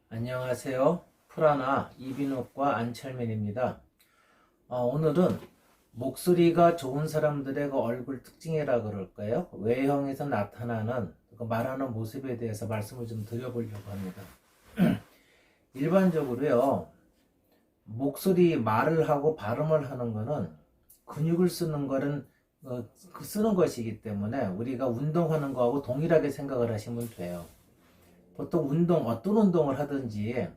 안녕하세요. 프라나 이비인후과 안철민입니다. 오늘은 목소리가 좋은 사람들의 그 얼굴 특징이라 그럴까요? 외형에서 나타나는 그 말하는 모습에 대해서 말씀을 좀 드려보려고 합니다. 일반적으로요, 목소리 말을 하고 발음을 하는 거는 근육을 쓰는 거는 쓰는 것이기 때문에 우리가 운동하는 거하고 동일하게 생각을 하시면 돼요. 보통 어떤 운동을 하든지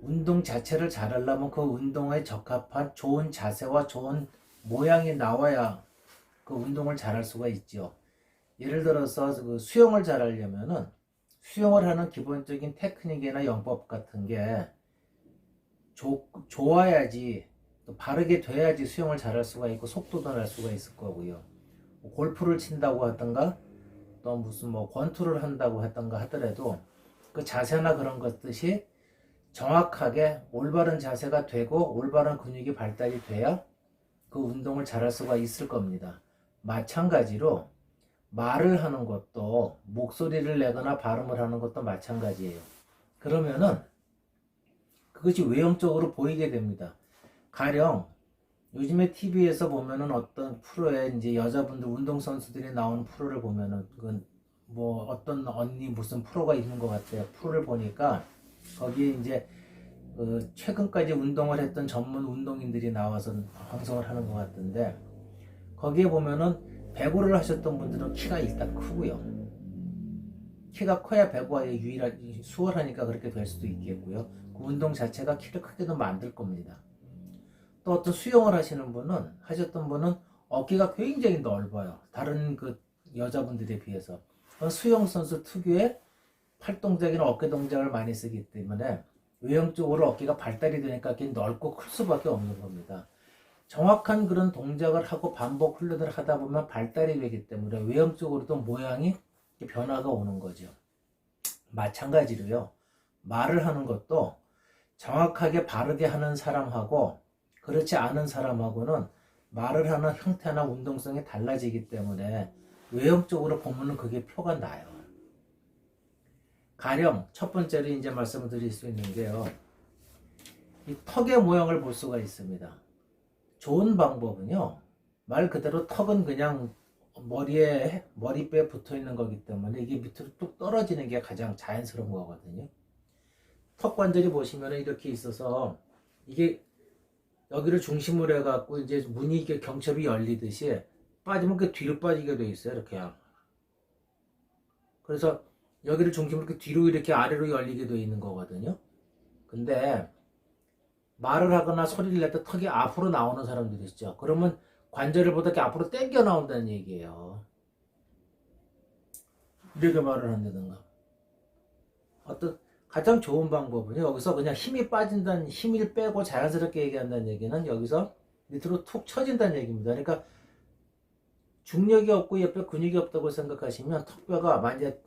운동 자체를 잘하려면 그 운동에 적합한 좋은 자세와 좋은 모양이 나와야 그 운동을 잘할 수가 있죠. 예를 들어서 그 수영을 잘하려면은 수영을 하는 기본적인 테크닉이나 영법 같은 게 좋아야지, 또 바르게 돼야지 수영을 잘할 수가 있고 속도도 날 수가 있을 거고요. 골프를 친다고 하던가 또 무슨 권투를 한다고 하던가 하더라도 그 자세나 그런 것들이 정확하게 올바른 자세가 되고 올바른 근육이 발달이 돼야 그 운동을 잘할 수가 있을 겁니다. 마찬가지로 말을 하는 것도 목소리를 내거나 발음을 하는 것도 마찬가지예요. 그러면은 그것이 외형적으로 보이게 됩니다. 가령 요즘에 TV에서 보면은 어떤 프로에 이제 여자분들 운동선수들이 나오는 프로를 보면은 그건 어떤 언니 무슨 프로가 있는 것 같아요. 프로를 보니까 거기에 이제 최근까지 운동을 했던 전문 운동인들이 나와서 방송을 하는 것 같은데 거기에 보면은 배구를 하셨던 분들은 키가 일단 크고요. 키가 커야 배구가 수월하니까 그렇게 될 수도 있겠고요. 그 운동 자체가 키를 크게도 만들 겁니다. 또 어떤 수영을 하셨던 분은 어깨가 굉장히 넓어요. 다른 그 여자분들에 비해서. 수영 선수 특유의 팔 동작이나 어깨 동작을 많이 쓰기 때문에 외형적으로 어깨가 발달이 되니까 이렇게 넓고 클 수밖에 없는 겁니다. 정확한 그런 동작을 하고 반복 훈련을 하다 보면 발달이 되기 때문에 외형적으로도 모양이 변화가 오는 거죠. 마찬가지로요. 말을 하는 것도 정확하게 바르게 하는 사람하고 그렇지 않은 사람하고는 말을 하는 형태나 운동성이 달라지기 때문에 외형적으로 보면은 그게 표가 나요. 가령 첫 번째로 이제 말씀을 드릴 수 있는 게요. 이 턱의 모양을 볼 수가 있습니다. 좋은 방법은요. 말 그대로 턱은 그냥 머리뼈에 붙어 있는 거기 때문에 이게 밑으로 뚝 떨어지는 게 가장 자연스러운 거거든요. 턱 관절이 보시면 이렇게 있어서 이게 여기를 중심으로 해갖고 이제 문이 이렇게 경첩이 열리듯이 빠지면 그 뒤로 빠지게 돼 있어요. 이렇게. 그래서 여기를 중심으로 이렇게 뒤로 이렇게 아래로 열리게 돼 있는 거거든요. 근데 말을 하거나 소리를 낼 때 턱이 앞으로 나오는 사람들이 있죠. 그러면 관절을 보다 이렇게 앞으로 당겨 나온다는 얘기예요. 이렇게 말을 한다든가. 어떤 가장 좋은 방법은요. 여기서 그냥 힘을 빼고 자연스럽게 얘기한다는 얘기는 여기서 밑으로 툭 쳐진다는 얘기입니다. 그러니까 중력이 없고 옆에 근육이 없다고 생각하시면 턱뼈가 만약에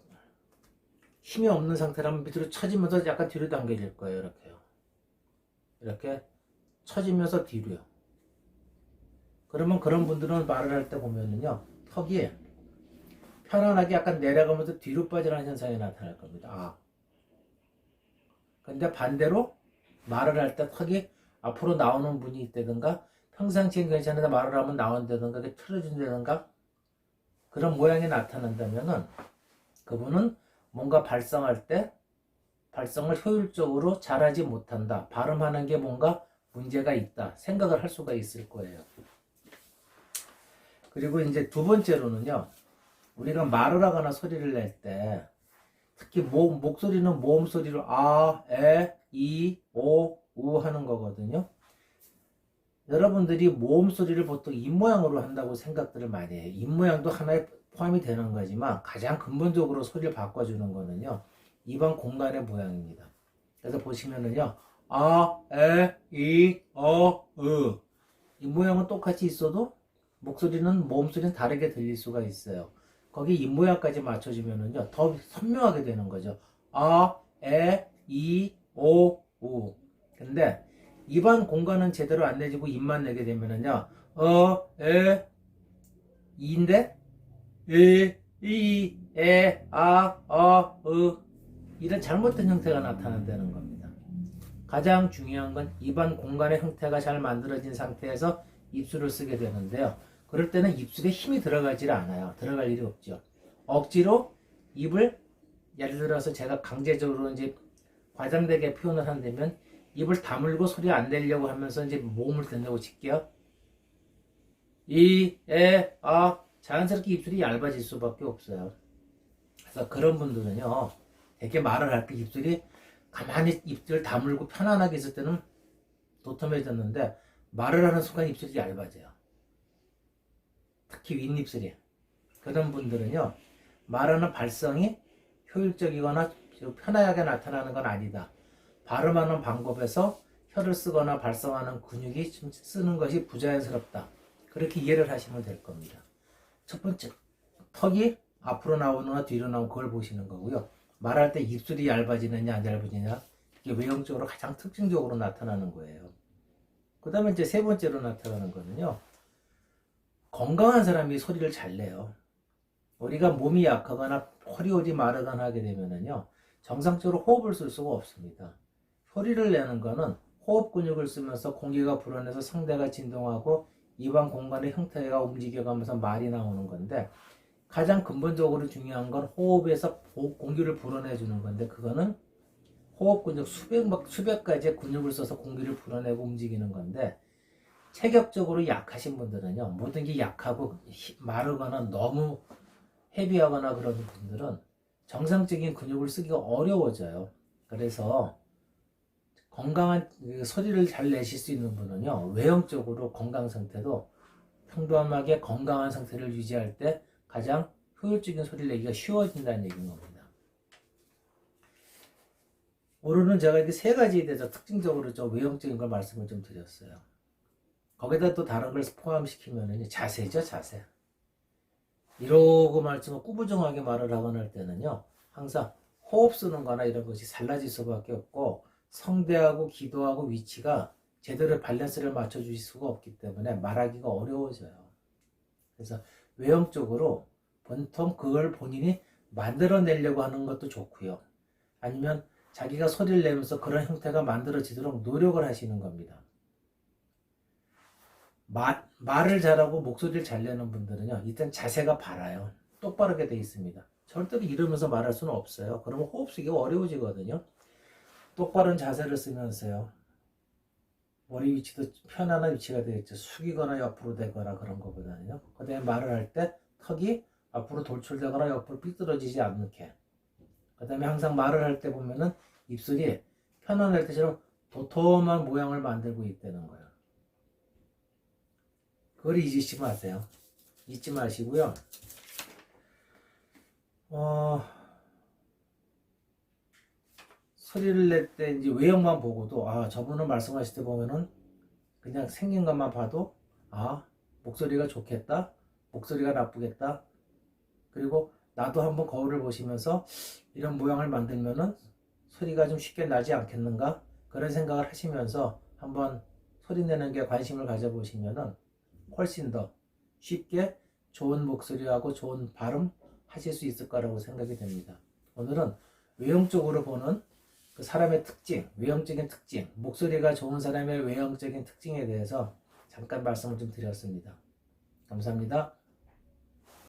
힘이 없는 상태라면 밑으로 쳐지면서 약간 뒤로 당겨질 거예요. 이렇게요. 이렇게 쳐지면서 뒤로요. 그러면 그런 분들은 말을 할 때 보면은요. 턱이 편안하게 약간 내려가면서 뒤로 빠지는 현상이 나타날 겁니다. 근데 반대로 말을 할 때 턱이 앞으로 나오는 분이 있다든가 평상시엔 괜찮은데 말을 하면 나온다든가 틀어진다든가 그런 모양이 나타난다면은 그분은 뭔가 발성할 때 발성을 효율적으로 잘하지 못한다. 발음하는 게 뭔가 문제가 있다. 생각을 할 수가 있을 거예요. 그리고 이제 두 번째로는요. 우리가 말을 하거나 소리를 낼 때 특히 목소리는 모음 소리로 아, 에, 이, 오, 우 하는 거거든요. 여러분들이 모음 소리를 보통 입 모양으로 한다고 생각들을 많이 해요. 입 모양도 하나에 포함이 되는 거지만 가장 근본적으로 소리를 바꿔주는 거는요. 입안 공간의 모양입니다. 그래서 보시면은요. 아, 에, 이, 으. 이 모양은 똑같이 있어도 모음 소리는 다르게 들릴 수가 있어요. 거기 입 모양까지 맞춰주면은요. 더 선명하게 되는 거죠. 아, 에, 이, 오, 우. 근데 입안 공간은 제대로 안 내주고 입만 내게 되면은요. 에, 이인데 이, 에, 아, 으. 이런 잘못된 형태가 나타난다는 겁니다. 가장 중요한 건 입안 공간의 형태가 잘 만들어진 상태에서 입술을 쓰게 되는데요. 그럴 때는 입술에 힘이 들어가질 않아요. 들어갈 일이 없죠. 억지로 입을, 예를 들어서 제가 강제적으로 이제 과장되게 표현을 한다면 입을 다물고 소리 안 내려고 하면서 이제 모음을 듣는다고 칠게요. 이, 에, 아, 자연스럽게 입술이 얇아질 수밖에 없어요. 그래서 그런 분들은요, 되게 말을 할 때 입술이 가만히 입술 다물고 편안하게 있을 때는 도톰해졌는데 말을 하는 순간 입술이 얇아져요. 특히 윗입술이. 그런 분들은요, 말하는 발성이 효율적이거나 편하게 나타나는 건 아니다. 발음하는 방법에서 혀를 쓰거나 발성하는 근육이 좀 쓰는 것이 부자연스럽다. 그렇게 이해를 하시면 될 겁니다. 첫 번째, 턱이 앞으로 나오느냐 뒤로 나오는 걸 보시는 거고요. 말할 때 입술이 얇아지느냐 안 얇아지느냐, 이게 외형적으로 가장 특징적으로 나타나는 거예요. 그 다음에 이제 세 번째로 나타나는 거는요, 건강한 사람이 소리를 잘 내요. 우리가 몸이 약하거나 허리 오지 마르거나 하게 되면은요, 정상적으로 호흡을 쓸 수가 없습니다. 소리를 내는 거는 호흡 근육을 쓰면서 공기가 불어내서 상대가 진동하고 입안 공간의 형태가 움직여가면서 말이 나오는 건데, 가장 근본적으로 중요한 건 호흡에서 공기를 불어내주는 건데, 그거는 호흡 근육 수백 가지의 근육을 써서 공기를 불어내고 움직이는 건데, 체격적으로 약하신 분들은요, 모든 게 약하고 마르거나 너무 헤비하거나 그런 분들은 정상적인 근육을 쓰기가 어려워져요. 그래서 건강한 소리를 잘 내실 수 있는 분은요, 외형적으로 건강 상태도 평범하게 건강한 상태를 유지할 때 가장 효율적인 소리를 내기가 쉬워진다는 얘기인 겁니다. 오늘은 제가 이렇게 세 가지에 대해서 특징적으로 좀 외형적인 걸 말씀을 좀 드렸어요. 거기다 또 다른 걸 포함시키면은 자세죠, 자세. 이러고 말씀을 꾸부정하게 말을 하거나 할 때는요, 항상 호흡 쓰는 거나 이런 것이 달라질 수밖에 없고, 성대하고 기도하고 위치가 제대로 밸런스를 맞춰주실 수가 없기 때문에 말하기가 어려워져요. 그래서 외형적으로 보통 그걸 본인이 만들어내려고 하는 것도 좋고요. 아니면 자기가 소리를 내면서 그런 형태가 만들어지도록 노력을 하시는 겁니다. 말을 잘하고 목소리를 잘 내는 분들은요, 일단 자세가 바라요. 똑바르게 돼 있습니다. 절대로 이러면서 말할 수는 없어요. 그러면 호흡 쓰기가 어려워지거든요. 똑바른 자세를 쓰면서요, 머리 위치도 편안한 위치가 되겠죠. 숙이거나 옆으로 되거나 그런 것보다는요. 그 다음에 말을 할 때 턱이 앞으로 돌출되거나 옆으로 삐뚤어지지 않게. 그 다음에 항상 말을 할 때 보면은 입술이 편안할 때처럼 도톰한 모양을 만들고 있다는 거예요. 그걸 잊지 마세요. 잊지 마시고요. 소리를 낼 때 이제 외형만 보고도, 저분은 말씀하실 때 보면은 그냥 생긴 것만 봐도, 목소리가 좋겠다, 목소리가 나쁘겠다. 그리고 나도 한번 거울을 보시면서 이런 모양을 만들면은 소리가 좀 쉽게 나지 않겠는가? 그런 생각을 하시면서 한번 소리 내는 게 관심을 가져보시면은 훨씬 더 쉽게 좋은 목소리하고 좋은 발음 하실 수 있을 거라고 생각이 됩니다. 오늘은 외형적으로 보는 그 사람의 특징, 외형적인 특징, 목소리가 좋은 사람의 외형적인 특징에 대해서 잠깐 말씀을 좀 드렸습니다. 감사합니다.